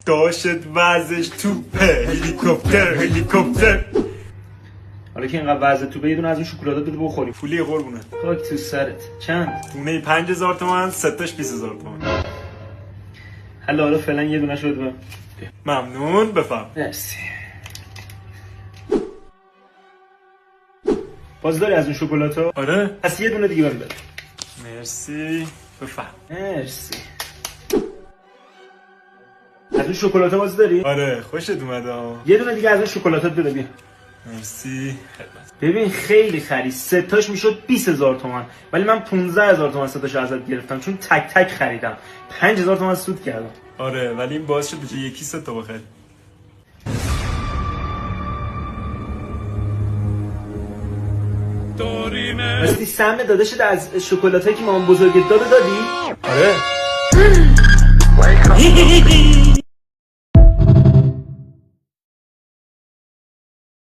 داشت وزش توپه هلیکوپتر. حالا که اینقدر وزن توپه یه دونه از این شکلاتات بده بخوریم. پولی قربونه. خاک تو سرت. چند؟ دونه 5000 تومان، ستاش 20000 تومان. حالا فعلا یه دونه شد بهم. ممنون، بفهم. مرسی. باز داری از اون شکلاتا؟ آره. پس یه دونه دیگه بهم بده. مرسی، بفهم. مرسی. از اون شکلاتا باز داری؟ آره، خوشت اومده. یه دونه دیگه از اون شکلاتات بده بیا. مرسی، خدمت. ببین خیلی خرید، سه تاش میشد 20000 تومان، ولی من 15000 تومان سه تاشو ازت گرفتم چون تک تک خریدم. 5000 تومان سود کردم. آره، ولی این باعث شد که یکی سه تا بخری. راستی سهم داداشت از شکلاتایی که مامان بزرگت داده دادی؟ آره.